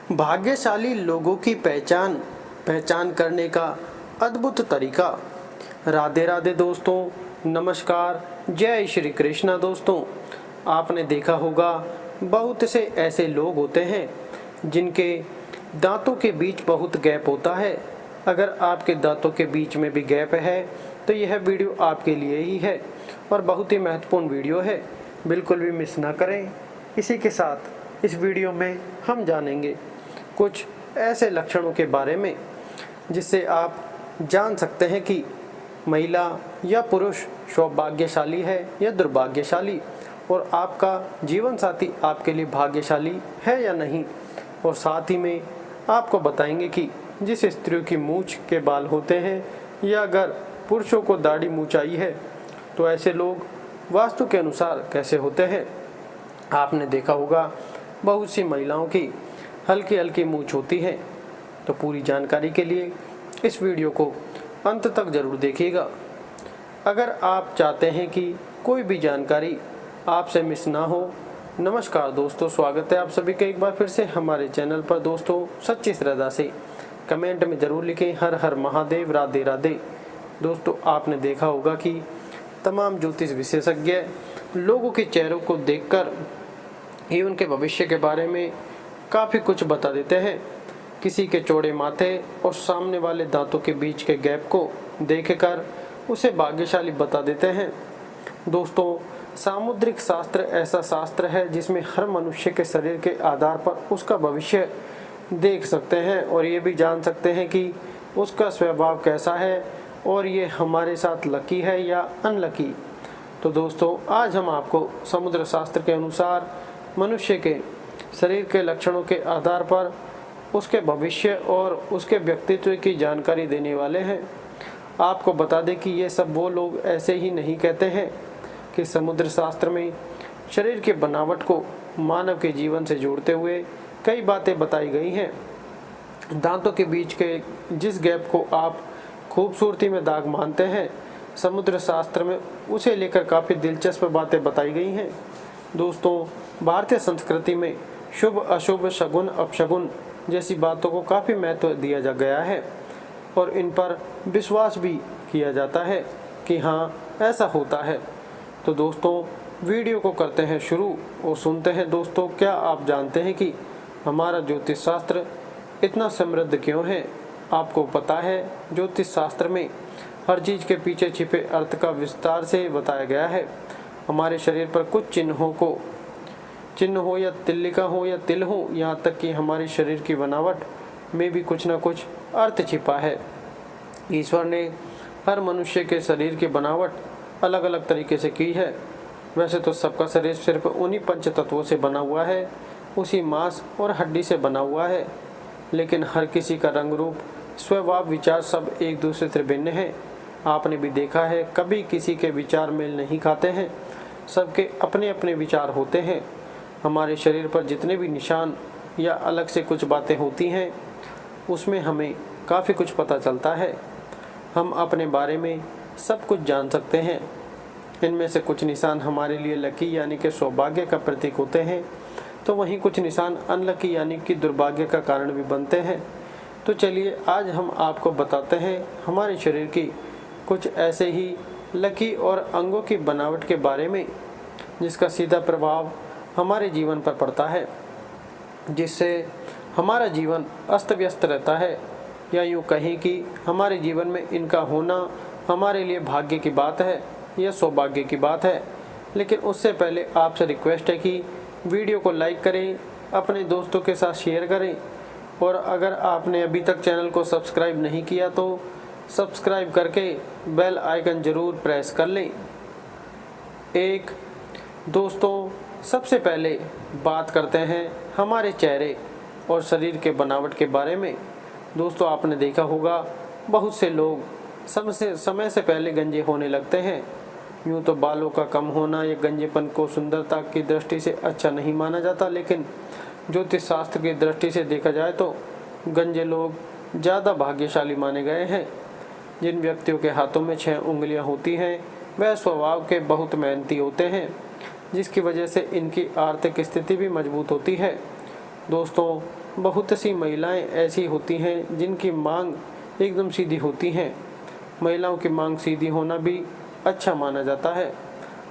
भाग्यशाली लोगों की पहचान करने का अद्भुत तरीका। राधे राधे दोस्तों, नमस्कार, जय श्री कृष्णा दोस्तों। आपने देखा होगा बहुत से ऐसे लोग होते हैं जिनके दांतों के बीच बहुत गैप होता है। अगर आपके दांतों के बीच में भी गैप है तो यह वीडियो आपके लिए ही है और बहुत ही महत्वपूर्ण वीडियो है, बिल्कुल भी मिस ना करें। इसी के साथ इस वीडियो में हम जानेंगे कुछ ऐसे लक्षणों के बारे में जिससे आप जान सकते हैं कि महिला या पुरुष सौभाग्यशाली है या दुर्भाग्यशाली, और आपका जीवन साथी आपके लिए भाग्यशाली है या नहीं। और साथ ही में आपको बताएंगे कि जिस स्त्रियों की मूंछ के बाल होते हैं या अगर पुरुषों को दाढ़ी मूंछाई है तो ऐसे लोग वास्तु के अनुसार कैसे होते हैं। आपने देखा होगा बहुत सी महिलाओं की हल्की हल्की मूंछ होती है। तो पूरी जानकारी के लिए इस वीडियो को अंत तक जरूर देखिएगा। अगर आप चाहते हैं कि कोई भी जानकारी आपसे मिस ना हो। नमस्कार दोस्तों, स्वागत है आप सभी का एक बार फिर से हमारे चैनल पर। दोस्तों, सच्ची श्रद्धा से कमेंट में ज़रूर लिखें हर हर महादेव, राधे राधे। दोस्तों, आपने देखा होगा कि तमाम ज्योतिष विशेषज्ञ लोगों के चेहरों को देखकर ही उनके भविष्य के बारे में काफ़ी कुछ बता देते हैं। किसी के चौड़े माथे और सामने वाले दांतों के बीच के गैप को देखकर उसे भाग्यशाली बता देते हैं। दोस्तों, सामुद्रिक शास्त्र ऐसा शास्त्र है जिसमें हर मनुष्य के शरीर के आधार पर उसका भविष्य देख सकते हैं और ये भी जान सकते हैं कि उसका स्वभाव कैसा है और ये हमारे साथ लकी है या अनलकी। तो दोस्तों, आज हम आपको समुद्र शास्त्र के अनुसार मनुष्य के शरीर के लक्षणों के आधार पर उसके भविष्य और उसके व्यक्तित्व की जानकारी देने वाले हैं। आपको बता दें कि ये सब वो लोग ऐसे ही नहीं कहते हैं कि समुद्र शास्त्र में शरीर की बनावट को मानव के जीवन से जोड़ते हुए कई बातें बताई गई हैं। दांतों के बीच के जिस गैप को आप खूबसूरती में दाग मानते हैं, समुद्र शास्त्र में उसे लेकर काफ़ी दिलचस्प बातें बताई गई हैं। दोस्तों, भारतीय संस्कृति में शुभ अशुभ, शगुन अपशगुन जैसी बातों को काफ़ी महत्व दिया जा गया है और इन पर विश्वास भी किया जाता है कि हाँ, ऐसा होता है। तो दोस्तों, वीडियो को करते हैं शुरू और सुनते हैं। दोस्तों, क्या आप जानते हैं कि हमारा ज्योतिष शास्त्र इतना समृद्ध क्यों है? आपको पता है, ज्योतिष शास्त्र में हर चीज़ के पीछे छिपे अर्थ का विस्तार से बताया गया है। हमारे शरीर पर कुछ चिन्ह हो या तिल्लिका हो या तिल हो, यहाँ तक कि हमारे शरीर की बनावट में भी कुछ ना कुछ अर्थ छिपा है। ईश्वर ने हर मनुष्य के शरीर की बनावट अलग अलग तरीके से की है। वैसे तो सबका शरीर सिर्फ उन्हीं पंच तत्वों से बना हुआ है, उसी मांस और हड्डी से बना हुआ है, लेकिन हर किसी का रंग रूप, स्वभाव, विचार सब एक दूसरे से भिन्न है। आपने भी देखा है, कभी किसी के विचार मेल नहीं खाते हैं, सबके अपने अपने विचार होते हैं। हमारे शरीर पर जितने भी निशान या अलग से कुछ बातें होती हैं, उसमें हमें काफ़ी कुछ पता चलता है। हम अपने बारे में सब कुछ जान सकते हैं। इनमें से कुछ निशान हमारे लिए लकी यानी कि सौभाग्य का प्रतीक होते हैं, तो वहीं कुछ निशान अनलकी यानी कि दुर्भाग्य का कारण भी बनते हैं। तो चलिए आज हम आपको बताते हैं हमारे शरीर की कुछ ऐसे ही लकी और अंगों की बनावट के बारे में जिसका सीधा प्रभाव हमारे जीवन पर पड़ता है, जिससे हमारा जीवन अस्त व्यस्त रहता है, या यूँ कहें कि हमारे जीवन में इनका होना हमारे लिए भाग्य की बात है या सौभाग्य की बात है। लेकिन उससे पहले आपसे रिक्वेस्ट है कि वीडियो को लाइक करें, अपने दोस्तों के साथ शेयर करें, और अगर आपने अभी तक चैनल को सब्सक्राइब नहीं किया तो सब्सक्राइब करके बेल आइकन ज़रूर प्रेस कर लें। दोस्तों, सबसे पहले बात करते हैं हमारे चेहरे और शरीर के बनावट के बारे में। दोस्तों, आपने देखा होगा बहुत से लोग समय से पहले गंजे होने लगते हैं। यूँ तो बालों का कम होना या गंजेपन को सुंदरता की दृष्टि से अच्छा नहीं माना जाता, लेकिन ज्योतिष शास्त्र की दृष्टि से देखा जाए तो गंजे लोग ज़्यादा भाग्यशाली माने गए हैं। जिन व्यक्तियों के हाथों में 6 उंगलियां होती हैं वह स्वभाव के बहुत मेहनती होते हैं, जिसकी वजह से इनकी आर्थिक स्थिति भी मजबूत होती है। दोस्तों, बहुत सी महिलाएं ऐसी होती हैं जिनकी मांग एकदम सीधी होती हैं। महिलाओं की मांग सीधी होना भी अच्छा माना जाता है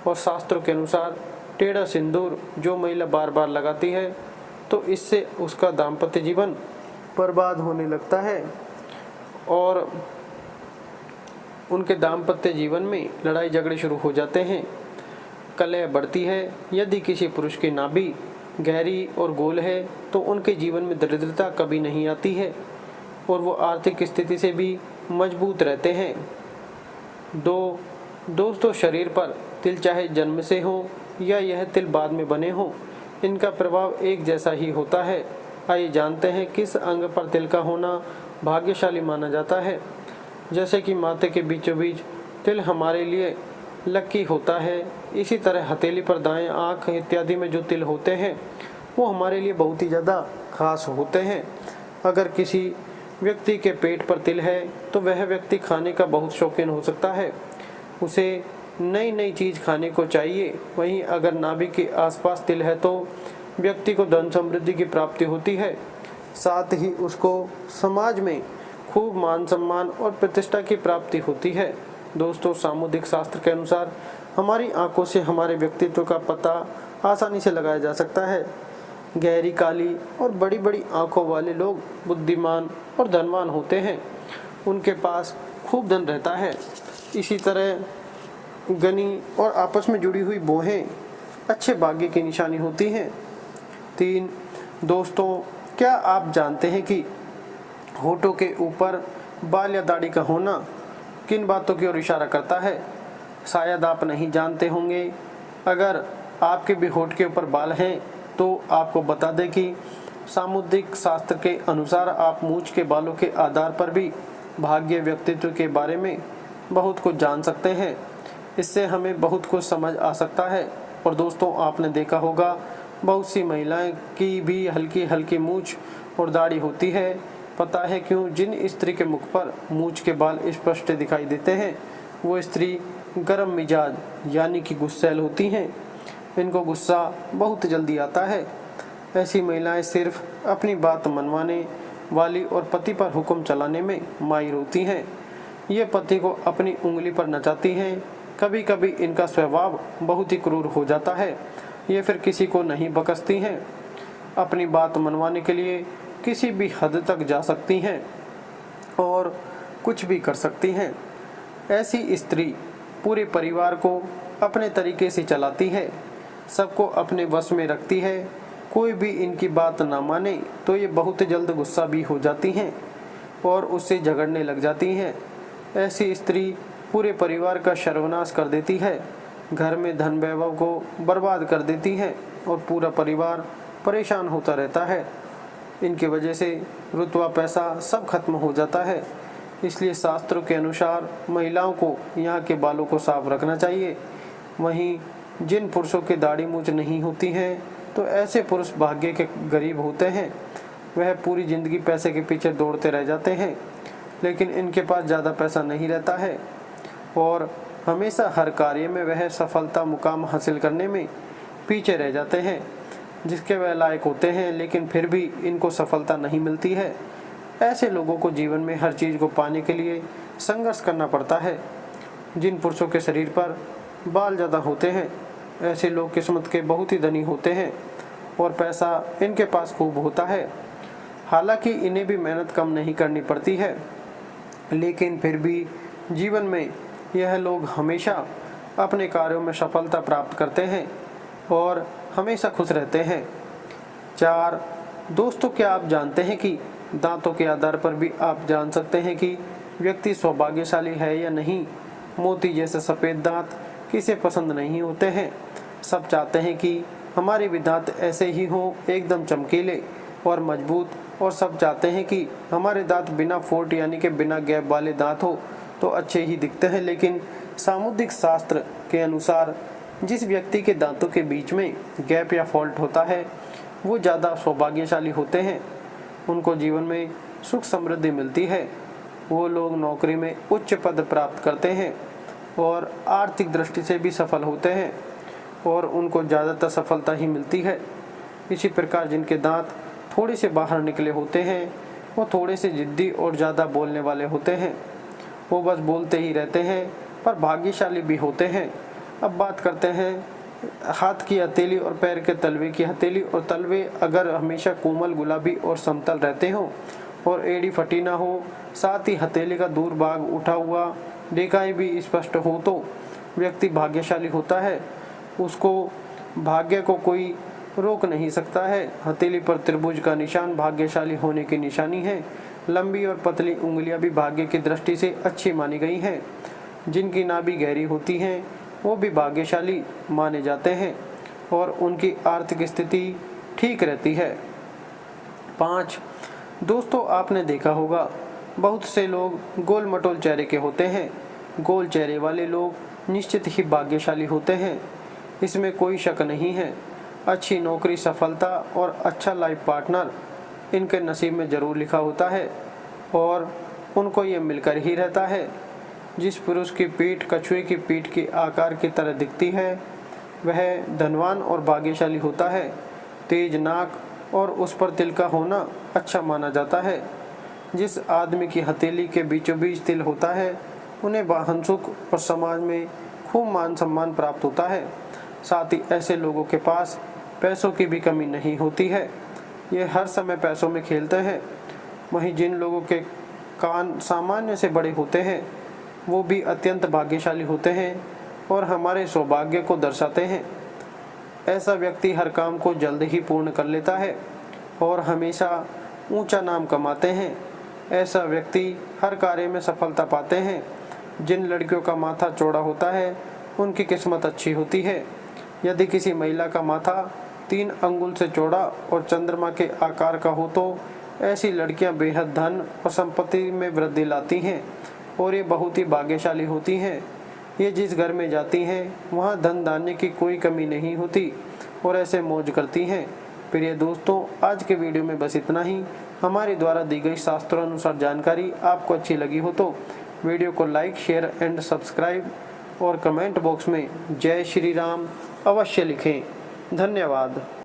और शास्त्रों के अनुसार टेढ़ा सिंदूर जो महिला बार बार लगाती है तो इससे उसका दाम्पत्य जीवन बर्बाद होने लगता है और उनके दाम्पत्य जीवन में लड़ाई झगड़े शुरू हो जाते हैं, कलह बढ़ती है। यदि किसी पुरुष की नाभि गहरी और गोल है तो उनके जीवन में दरिद्रता कभी नहीं आती है और वो आर्थिक स्थिति से भी मजबूत रहते हैं। दोस्तों, शरीर पर तिल चाहे जन्म से हो या यह तिल बाद में बने हो, इनका प्रभाव एक जैसा ही होता है। आइए जानते हैं किस अंग पर तिल का होना भाग्यशाली माना जाता है। जैसे कि माथे के बीचों बीच तिल हमारे लिए लकी होता है, इसी तरह हथेली पर दाएं आँख इत्यादि में जो तिल होते हैं वो हमारे लिए बहुत ही ज़्यादा खास होते हैं। अगर किसी व्यक्ति के पेट पर तिल है तो वह व्यक्ति खाने का बहुत शौकीन हो सकता है, उसे नई नई चीज़ खाने को चाहिए। वहीं अगर नाभि के आसपास तिल है तो व्यक्ति को धन समृद्धि की प्राप्ति होती है, साथ ही उसको समाज में खूब मान सम्मान और प्रतिष्ठा की प्राप्ति होती है। दोस्तों, सामुदायिक शास्त्र के अनुसार हमारी आंखों से हमारे व्यक्तित्व का पता आसानी से लगाया जा सकता है। गहरी काली और बड़ी बड़ी आंखों वाले लोग बुद्धिमान और धनवान होते हैं, उनके पास खूब धन रहता है। इसी तरह गनी और आपस में जुड़ी हुई भौहें अच्छे भाग्य की निशानी होती हैं। 3 दोस्तों, क्या आप जानते हैं कि होठों के ऊपर बाल या दाढ़ी का होना किन बातों की ओर इशारा करता है? शायद आप नहीं जानते होंगे। अगर आपके भी होठ के ऊपर बाल हैं तो आपको बता दें कि सामुदायिक शास्त्र के अनुसार आप मूंछ के बालों के आधार पर भी भाग्य व्यक्तित्व के बारे में बहुत कुछ जान सकते हैं। इससे हमें बहुत कुछ समझ आ सकता है। और दोस्तों, आपने देखा होगा बहुत सी महिलाएं की भी हल्की हल्की मूंछ और दाढ़ी होती है। पता है क्यों? जिन स्त्री के मुख पर मूंछ के बाल स्पष्ट दिखाई देते हैं वो स्त्री गर्म मिजाज यानी कि गुस्सैल होती हैं। इनको गुस्सा बहुत जल्दी आता है। ऐसी महिलाएं सिर्फ अपनी बात मनवाने वाली और पति पर हुक्म चलाने में माहिर होती हैं। ये पति को अपनी उंगली पर नचाती हैं। कभी कभी इनका स्वभाव बहुत ही क्रूर हो जाता है। ये फिर किसी को नहीं बकसती हैं। अपनी बात मनवाने के लिए किसी भी हद तक जा सकती हैं और कुछ भी कर सकती हैं। ऐसी स्त्री पूरे परिवार को अपने तरीके से चलाती है, सबको अपने वश में रखती है। कोई भी इनकी बात ना माने तो ये बहुत जल्द गुस्सा भी हो जाती हैं और उससे झगड़ने लग जाती हैं। ऐसी स्त्री पूरे परिवार का सर्वनाश कर देती है, घर में धन वैभव को बर्बाद कर देती है और पूरा परिवार परेशान होता रहता है। इनकी वजह से रुतबा पैसा सब खत्म हो जाता है। इसलिए शास्त्रों के अनुसार महिलाओं को यहाँ के बालों को साफ रखना चाहिए। वहीं जिन पुरुषों की दाढ़ी मूंछ नहीं होती हैं तो ऐसे पुरुष भाग्य के गरीब होते हैं। वह पूरी ज़िंदगी पैसे के पीछे दौड़ते रह जाते हैं, लेकिन इनके पास ज़्यादा पैसा नहीं रहता है और हमेशा हर कार्य में वह सफलता मुकाम हासिल करने में पीछे रह जाते हैं जिसके वह लायक होते हैं, लेकिन फिर भी इनको सफलता नहीं मिलती है। ऐसे लोगों को जीवन में हर चीज़ को पाने के लिए संघर्ष करना पड़ता है। जिन पुरुषों के शरीर पर बाल ज़्यादा होते हैं ऐसे लोग किस्मत के बहुत ही धनी होते हैं और पैसा इनके पास खूब होता है। हालांकि इन्हें भी मेहनत कम नहीं करनी पड़ती है, लेकिन फिर भी जीवन में यह लोग हमेशा अपने कार्यों में सफलता प्राप्त करते हैं और हमेशा खुश रहते हैं। 4 दोस्तों, क्या आप जानते हैं कि दांतों के आधार पर भी आप जान सकते हैं कि व्यक्ति सौभाग्यशाली है या नहीं? मोती जैसे सफ़ेद दांत किसे पसंद नहीं होते हैं। सब चाहते हैं कि हमारे भी दांत ऐसे ही हों, एकदम चमकीले और मजबूत, और सब चाहते हैं कि हमारे दांत बिना फोल्ट यानी कि बिना गैप वाले दांत हो तो अच्छे ही दिखते हैं। लेकिन सामुदायिक शास्त्र के अनुसार जिस व्यक्ति के दांतों के बीच में गैप या फॉल्ट होता है वो ज़्यादा सौभाग्यशाली होते हैं। उनको जीवन में सुख समृद्धि मिलती है। वो लोग नौकरी में उच्च पद प्राप्त करते हैं और आर्थिक दृष्टि से भी सफल होते हैं और उनको ज़्यादातर सफलता ही मिलती है। इसी प्रकार जिनके दांत थोड़े से बाहर निकले होते हैं वो थोड़े से जिद्दी और ज़्यादा बोलने वाले होते हैं। वो बस बोलते ही रहते हैं पर भाग्यशाली भी होते हैं। अब बात करते हैं हाथ की हथेली और पैर के तलवे की हथेली और तलवे अगर हमेशा कोमल गुलाबी और समतल रहते हों और एड़ी फटी ना हो, साथ ही हथेली का दूर भाग उठा हुआ रेखाएं भी स्पष्ट हो तो व्यक्ति भाग्यशाली होता है। उसको भाग्य को कोई रोक नहीं सकता है। हथेली पर त्रिभुज का निशान भाग्यशाली होने की निशानी है। लंबी और पतली उंगलियां भी भाग्य की दृष्टि से अच्छी मानी गई हैं। जिनकी नाभि गहरी होती हैं वो भी भाग्यशाली माने जाते हैं और उनकी आर्थिक स्थिति ठीक रहती है। 5 दोस्तों, आपने देखा होगा बहुत से लोग गोल मटोल चेहरे के होते हैं। गोल चेहरे वाले लोग निश्चित ही भाग्यशाली होते हैं, इसमें कोई शक नहीं है। अच्छी नौकरी, सफलता और अच्छा लाइफ पार्टनर इनके नसीब में ज़रूर लिखा होता है और उनको ये मिलकर ही रहता है। जिस पुरुष की पीठ कछुए की पीठ के आकार की तरह दिखती है वह धनवान और भाग्यशाली होता है। तेज नाक और उस पर तिल का होना अच्छा माना जाता है। जिस आदमी की हथेली के बीचों बीच तिल होता है उन्हें वाहन सुख और समाज में खूब मान सम्मान प्राप्त होता है। साथ ही ऐसे लोगों के पास पैसों की भी कमी नहीं होती है, ये हर समय पैसों में खेलते हैं। वहीं जिन लोगों के कान सामान्य से बड़े होते हैं वो भी अत्यंत भाग्यशाली होते हैं और हमारे सौभाग्य को दर्शाते हैं। ऐसा व्यक्ति हर काम को जल्द ही पूर्ण कर लेता है और हमेशा ऊंचा नाम कमाते हैं। ऐसा व्यक्ति हर कार्य में सफलता पाते हैं। जिन लड़कियों का माथा चौड़ा होता है उनकी किस्मत अच्छी होती है। यदि किसी महिला का माथा 3 अंगुल से चौड़ा और चंद्रमा के आकार का हो तो ऐसी लड़कियां बेहद धन और संपत्ति में वृद्धि लाती हैं और ये बहुत ही भाग्यशाली होती हैं। ये जिस घर में जाती हैं वहाँ धन धान्य की कोई कमी नहीं होती और ऐसे मौज करती हैं। प्रिय दोस्तों, आज के वीडियो में बस इतना ही। हमारे द्वारा दी गई शास्त्रों अनुसार जानकारी आपको अच्छी लगी हो तो वीडियो को लाइक, शेयर एंड सब्सक्राइब और कमेंट बॉक्स में जय श्री राम अवश्य लिखें। धन्यवाद।